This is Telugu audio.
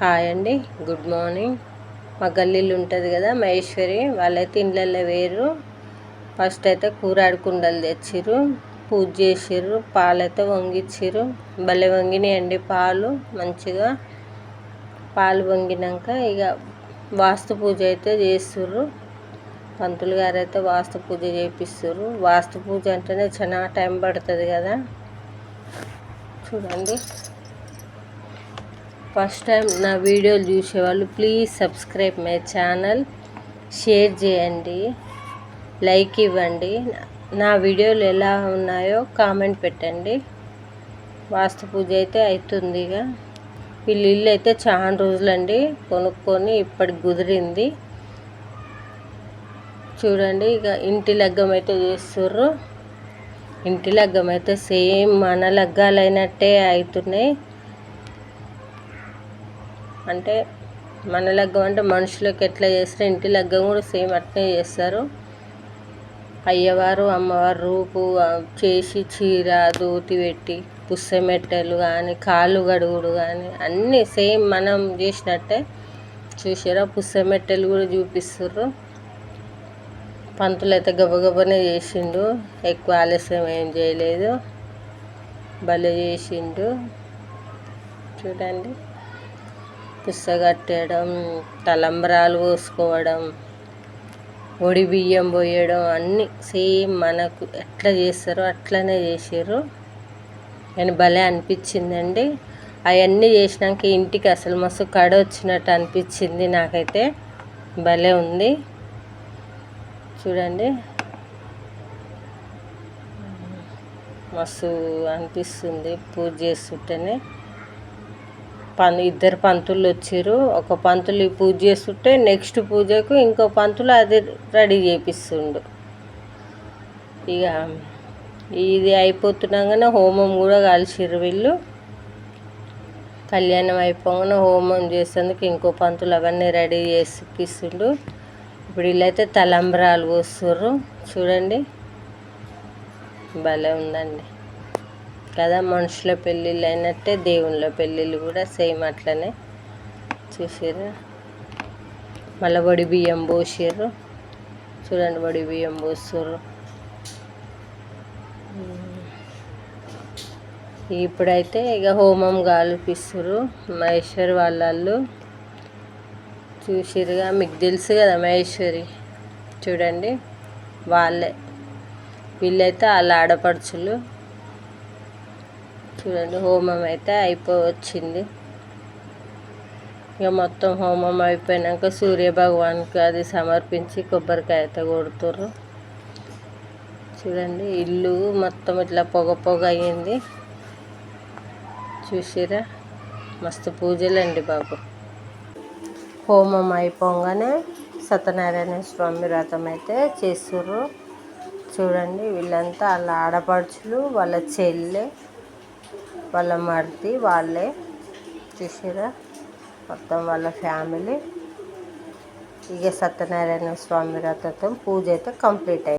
హాయ్ అండి, గుడ్ మార్నింగ్. మా గల్లీలు ఉంటుంది కదా మహేశ్వరి, వాళ్ళైతే ఇళ్ళల్లో వేరు. ఫస్ట్ అయితే కూరాడు కుండలు తెచ్చిర్రు, పూజ చేసిర్రు, పాలైతే వంగిచ్చిర్రు. భలే వంగినాయండి పాలు మంచిగా. పాలు వంగినాక ఇక వాస్తు పూజ అయితే చేస్తుర్రు. పంతులు గారు అయితే వాస్తు పూజ చేపిస్తుర్రు. వాస్తు పూజ అంటేనే చాలా టైం పడుతుంది కదా. చూడండి, ఫస్ట్ టైం నా వీడియోలు చూసేవాళ్ళు please subscribe my channel, share చేయండి, లైక్ ఇవ్వండి. నా వీడియోలు ఎలా ఉన్నాయో కామెంట్ పెట్టండి. వాస్తు పూజ అయితే అవుతుంది. ఇక వీళ్ళ ఇల్లు అయితే చాలా రోజులండి కొనుక్కొని ఇప్పటికి కుదిరింది. చూడండి, ఇక ఇంటి లగ్గం అయితే చేస్తుర్రు. ఇంటి లగ్గం అయితే సేమ్ మన లగ్గాలైనట్టే అవుతున్నాయి. అంటే మన లగ్గం అంటే మనుషులకు ఎట్లా చేస్తారు, ఇంటి లగ్గం కూడా సేమ్ అట్నే చేస్తారు. అయ్యవారు అమ్మవారు రూపు చేసి చీర దూతి పెట్టి పుస్తమెట్టెలు కానీ కాళ్ళు గడుగుడు కానీ అన్నీ సేమ్ మనం చేసినట్టే. చూసారా, పుస్తమెట్టెలు కూడా చూపిస్తుర్రు. పంతులు అయితే గబగబనే చేసిండు, ఎక్కువ ఆలస్యం ఏం చేయలేదు, భలే చేసిండు. చూడండి, పుస్తకట్టడం, తలంబ్రాలు పోసుకోవడం, ఒడి బియ్యం పోయడం అన్నీ సేమ్ మనకు ఎట్లా చేస్తారో అట్లనే చేసారు. నేను భలే అనిపించిందండి. అవన్నీ చేసినాక ఇంటికి అసలు మస్తు కడ వచ్చినట్టు అనిపించింది నాకైతే. భలే ఉంది. చూడండి, మస్తు అనిపిస్తుంది పూజ చేస్తుంటేనే. ఇద్దరు పంతులు వచ్చారు. ఒక పంతులు పూజ చేస్తుంటే నెక్స్ట్ పూజకు ఇంకో పంతులు అది రెడీ చేపిస్తుండు. ఇక ఇది అయిపోతున్నాగానే హోమం కూడా కలిసిర్రు వీళ్ళు. కళ్యాణం అయిపోగానే హోమం చేసేందుకు ఇంకో పంతులు అవన్నీ రెడీ చేసిపిస్తుండు. ఇప్పుడు వీళ్ళైతే తలంబ్రాలు పోస్తుర్రు. చూడండి, భలే ఉందండి కదా. మనుషుల పెళ్ళిళ్ళు అయినట్టే దేవుళ్ళ పెళ్ళిళ్ళు కూడా సేమ్ అట్లనే. చూసారు, మళ్ళీ వడి బియ్యం పోసారు. చూడండి, వడి బియ్యం పోస్తుర్రు. ఇప్పుడైతే ఇక హోమం గాలిపిస్తుర్రు మహేశ్వరి వాళ్ళు. చూసిరుగా, మీకు తెలుసు కదా మహేశ్వరి. చూడండి, వాళ్ళే వీళ్ళైతే వాళ్ళ ఆడపడుచులు. చూడండి, హోమం అయితే అయిపోవచ్చింది. ఇక మొత్తం హోమం అయిపోయినాక సూర్యభగవాన్కి అది సమర్పించి కొబ్బరికాయ అయితే కొడుతుర్రు. చూడండి, ఇల్లు మొత్తం ఇట్లా పొగ పొగ అయ్యింది. చూసిరా, మస్తు పూజలండి బాబు. హోమం అయిపోగానే సత్యనారాయణ స్వామి వ్రతం అయితే చేస్తుర్రు. చూడండి, వీళ్ళంతా వాళ్ళ ఆడపడుచులు, వాళ్ళ చెల్లె, వాళ్ళ మరిది వాళ్ళే. చూసారా, మొత్తం వాళ్ళ ఫ్యామిలీ. ఇక సత్యనారాయణ స్వామి వ్రతం పూజ అయితే కంప్లీట్ అయింది.